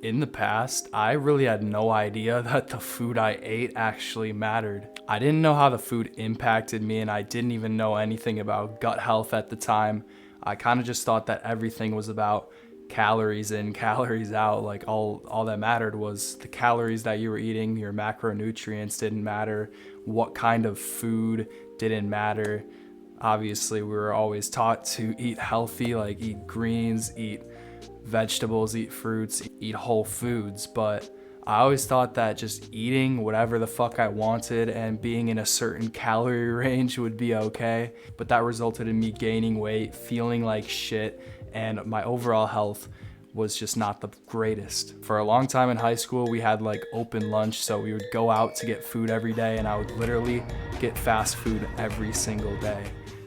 In the past, I really had no idea that the food I ate actually mattered. I didn't know how the food impacted me, and I didn't even know anything about gut health at the time. I kind of just thought that everything was about calories in, calories out. Like all that mattered was the calories that you were eating, your macronutrients didn't matter, what kind of food didn't matter. Obviously, we were always taught to eat healthy, like eat greens, eat vegetables, eat fruits, eat whole foods, but I always thought that just eating whatever the fuck I wanted and being in a certain calorie range would be okay. But that resulted in me gaining weight, feeling like shit, and my overall health was just not the greatest. For a long time in high school, we had like open lunch, so we would go out to get food every day, and I would literally get fast food every single day.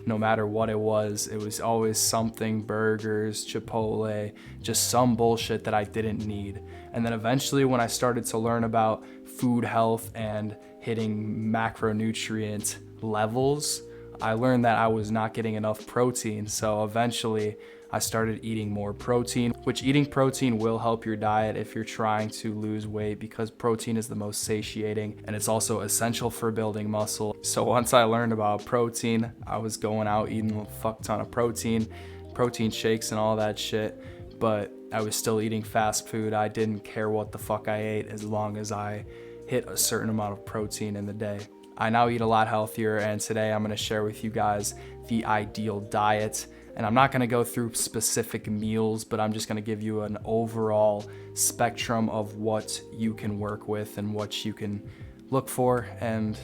No matter what it was always something, burgers, Chipotle, just some bullshit that I didn't need. And then eventually when I started to learn about food health and hitting macronutrient levels, I learned that I was not getting enough protein. So eventually I started eating more protein, which eating protein will help your diet if you're trying to lose weight, because protein is the most satiating and it's also essential for building muscle. So once I learned about protein, I was going out eating a fuck ton of protein shakes and all that shit, but I was still eating fast food. I didn't care what the fuck I ate as long as I hit a certain amount of protein in the day. I now eat a lot healthier, and today I'm gonna share with you guys the ideal diet. And I'm not gonna go through specific meals, but I'm just gonna give you an overall spectrum of what you can work with and what you can look for, and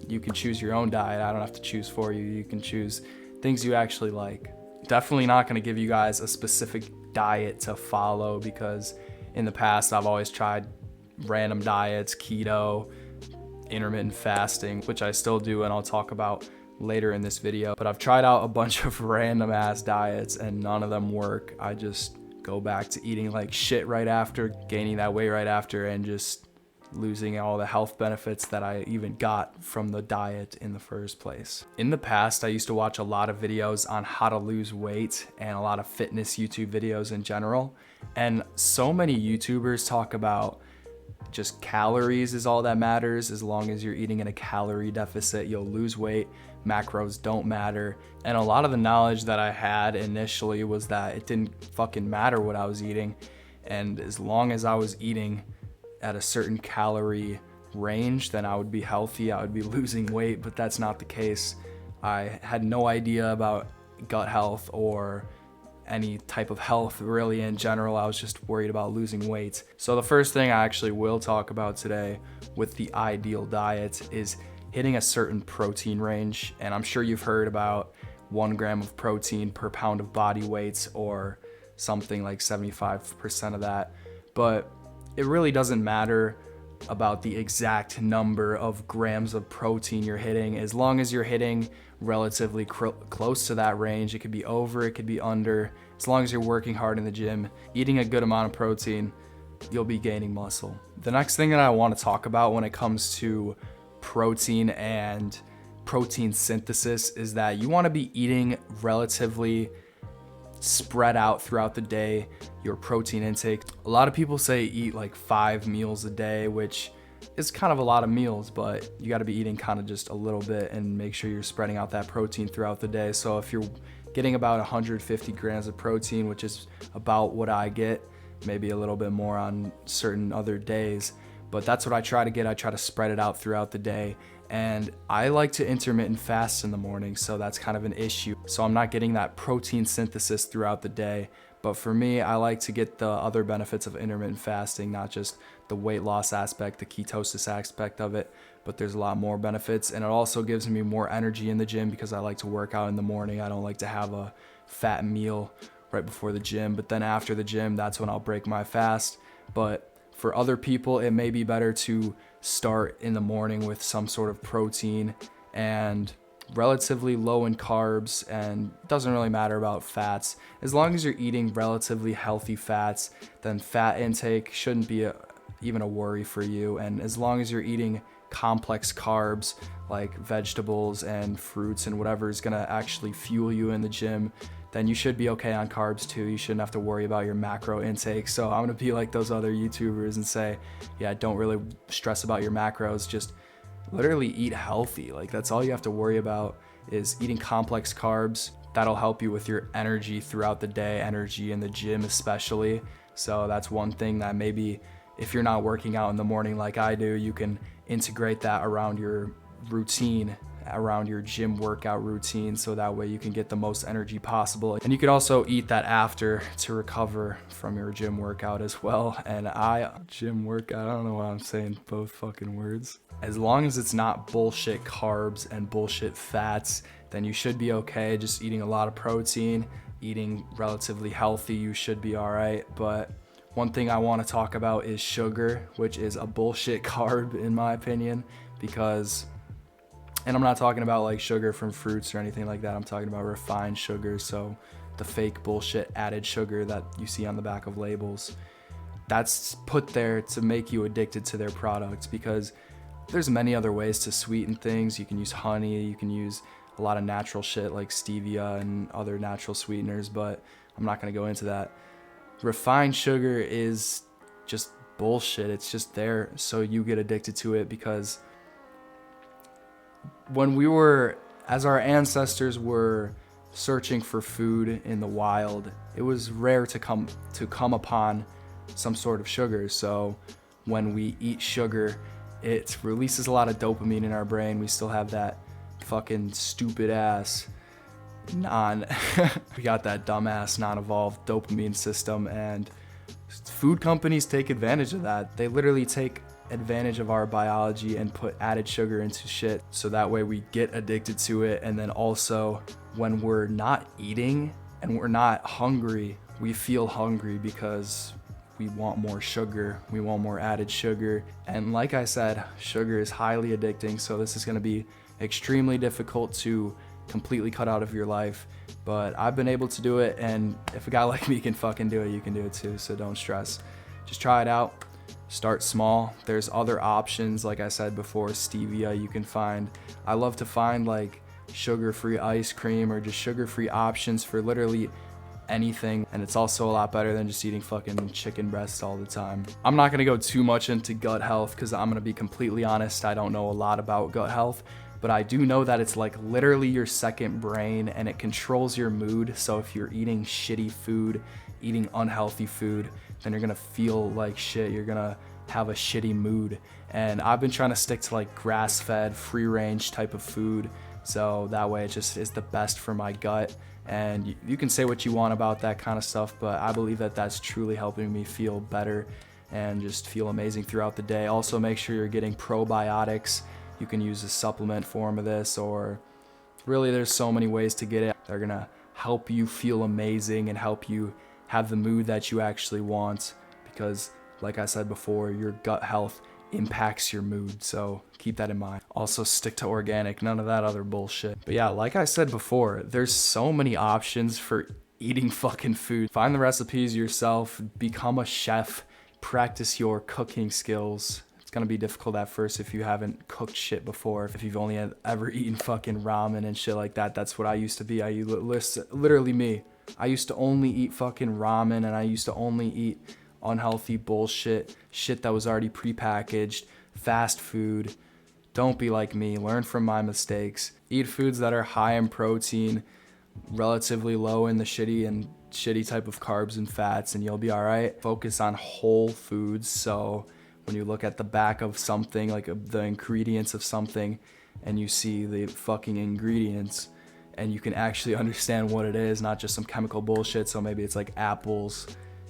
you can choose your own diet. I don't have to choose for you. You can choose things you actually like. Definitely not gonna give you guys a specific diet to follow, because in the past I've always tried random diets, keto, intermittent fasting, which I still do and I'll talk about later in this video. But I've tried out a bunch of random ass diets and none of them work. I just go back to eating like shit right after, gaining that weight right after, and just losing all the health benefits that I even got from the diet in the first place. In the past, I used to watch a lot of videos on how to lose weight and a lot of fitness YouTube videos in general. And so many YouTubers talk about just calories is all that matters. As long as you're eating in a calorie deficit, you'll lose weight. Macros don't matter. And a lot of the knowledge that I had initially was that it didn't fucking matter what I was eating. And as long as I was eating at a certain calorie range, then I would be healthy, I would be losing weight, but that's not the case. I had no idea about gut health or any type of health really in general. I was just worried about losing weight. So the first thing I actually will talk about today with the ideal diet is hitting a certain protein range. And I'm sure you've heard about 1 gram of protein per pound of body weight, or something like 75% of that. But it really doesn't matter about the exact number of grams of protein you're hitting, as long as you're hitting relatively close to that range. It could be over, it could be under. As long as you're working hard in the gym, eating a good amount of protein, you'll be gaining muscle. The next thing that I want to talk about when it comes to protein and protein synthesis is that you want to be eating relatively spread out throughout the day, your protein intake. A lot of people say eat like 5 meals a day, which is kind of a lot of meals, but you got to be eating kind of just a little bit and make sure you're spreading out that protein throughout the day. So if you're getting about 150 grams of protein, which is about what I get, maybe a little bit more on certain other days, but that's what I try to get. I try to spread it out throughout the day. And I like to intermittent fast in the morning, so that's kind of an issue. So I'm not getting that protein synthesis throughout the day. But for me, I like to get the other benefits of intermittent fasting, not just the weight loss aspect, the ketosis aspect of it, but there's a lot more benefits. And it also gives me more energy in the gym because I like to work out in the morning. I don't like to have a fat meal right before the gym, but then after the gym, that's when I'll break my fast. But for other people, it may be better to start in the morning with some sort of protein and relatively low in carbs, and doesn't really matter about fats. As long as you're eating relatively healthy fats, then fat intake shouldn't be even a worry for you. And as long as you're eating complex carbs like vegetables and fruits and whatever is gonna actually fuel you in the gym, then you should be okay on carbs too. You shouldn't have to worry about your macro intake. So I'm gonna be like those other YouTubers and say, yeah, don't really stress about your macros, just literally eat healthy. Like that's all you have to worry about is eating complex carbs. That'll help you with your energy throughout the day, energy in the gym especially. So that's one thing that maybe if you're not working out in the morning like I do, you can integrate that around your routine, around your gym workout routine, so that way you can get the most energy possible. And you can also eat that after to recover from your gym workout as well. And gym workout, I don't know why I'm saying both fucking words. As long as it's not bullshit carbs and bullshit fats, then you should be okay. Just eating a lot of protein, eating relatively healthy, you should be all right. But one thing I want to talk about is sugar, which is a bullshit carb in my opinion, because, and I'm not talking about like sugar from fruits or anything like that. I'm talking about refined sugar. So the fake bullshit added sugar that you see on the back of labels, that's put there to make you addicted to their products, because there's many other ways to sweeten things. You can use honey, you can use a lot of natural shit like stevia and other natural sweeteners, but I'm not gonna go into that. Refined sugar is just bullshit. It's just there so you get addicted to it, because as our ancestors were searching for food in the wild, it was rare to come upon some sort of sugar. So when we eat sugar, it releases a lot of dopamine in our brain. We still have that fucking stupid ass we got that dumbass non-evolved dopamine system, and food companies take advantage of that. They literally take advantage of our biology and put added sugar into shit, so that way we get addicted to it. And then also when we're not eating and we're not hungry, we feel hungry because we want more sugar, we want more added sugar. And like I said, sugar is highly addicting, so this is gonna be extremely difficult to completely cut out of your life. But I've been able to do it, and if a guy like me can fucking do it, you can do it too, so don't stress. Just try it out, start small. There's other options, like I said before, stevia you can find. I love to find like sugar-free ice cream or just sugar-free options for literally anything, and it's also a lot better than just eating fucking chicken breasts all the time. I'm not gonna go too much into gut health because I'm gonna be completely honest, I don't know a lot about gut health, but I do know that it's like literally your second brain, and it controls your mood. So if you're eating shitty food, eating unhealthy food, then you're gonna feel like shit, you're gonna have a shitty mood. And I've been trying to stick to like grass-fed, free-range type of food, so that way it just is the best for my gut. And you can say what you want about that kind of stuff, but I believe that that's truly helping me feel better and just feel amazing throughout the day. Also, make sure you're getting probiotics. You can use a supplement form of this, or really there's so many ways to get it. They're gonna help you feel amazing and help you have the mood that you actually want, because like I said before, your gut health impacts your mood, so keep that in mind. Also, stick to organic, none of that other bullshit. But yeah, like I said before, there's so many options for eating fucking food. Find the recipes yourself, become a chef, practice your cooking skills. It's gonna be difficult at first if you haven't cooked shit before. If you've only ever eaten fucking ramen and shit like that, that's what I used to be. Literally me. I used to only eat fucking ramen, and I used to only eat unhealthy bullshit, shit that was already prepackaged, fast food. Don't be like me, learn from my mistakes. Eat foods that are high in protein, relatively low in the shitty type of carbs and fats, and you'll be all right. Focus on whole foods, so when you look at the back of something, like the ingredients of something, and you see the fucking ingredients, and you can actually understand what it is, not just some chemical bullshit. So maybe it's like apples,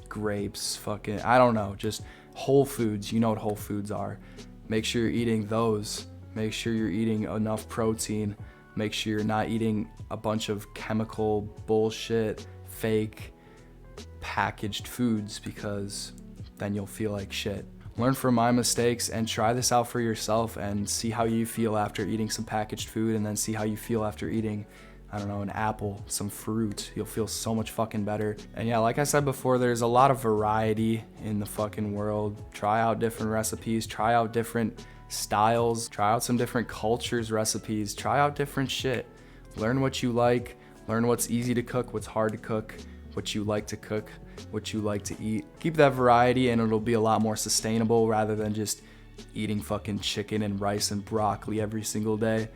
grapes, fucking, I don't know, just whole foods. You know what whole foods are. Make sure you're eating those. Make sure you're eating enough protein. Make sure you're not eating a bunch of chemical bullshit, fake, packaged foods, because then you'll feel like shit. Learn from my mistakes and try this out for yourself and see how you feel after eating some packaged food, and then see how you feel after eating, I don't know, an apple, some fruit. You'll feel so much fucking better. And yeah, like I said before, there's a lot of variety in the fucking world. Try out different recipes, try out different styles, try out some different cultures' recipes, try out different shit. Learn what you like, Learn what's easy to cook, what's hard to cook, what you like to cook, what you like to eat. Keep that variety and it'll be a lot more sustainable rather than just eating fucking chicken and rice and broccoli every single day.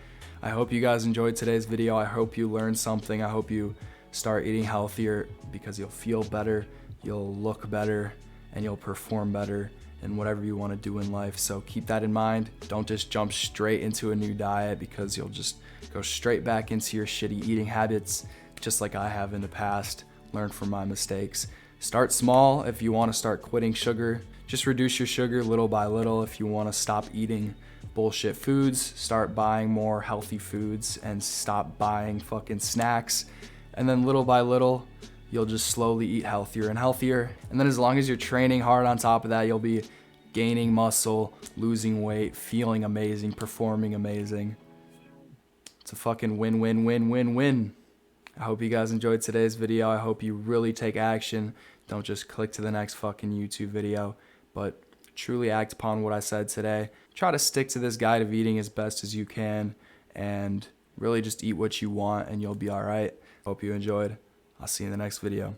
I hope you guys enjoyed today's video. I hope you learned something. I hope you start eating healthier because you'll feel better, you'll look better, and you'll perform better in whatever you want to do in life. So keep that in mind. Don't just jump straight into a new diet because you'll just go straight back into your shitty eating habits, just like I have in the past. Learn from my mistakes. Start small if you want to start quitting sugar. Just reduce your sugar little by little. If you want to stop eating bullshit foods, start buying more healthy foods and stop buying fucking snacks. And then little by little, you'll just slowly eat healthier and healthier. And then as long as you're training hard on top of that, you'll be gaining muscle, losing weight, feeling amazing, performing amazing. It's a fucking win, win, win, win, win. I hope you guys enjoyed today's video. I hope you really take action. Don't just click to the next fucking YouTube video, but truly act upon what I said today. Try to stick to this guide of eating as best as you can and really just eat what you want and you'll be all right. Hope you enjoyed. I'll see you in the next video.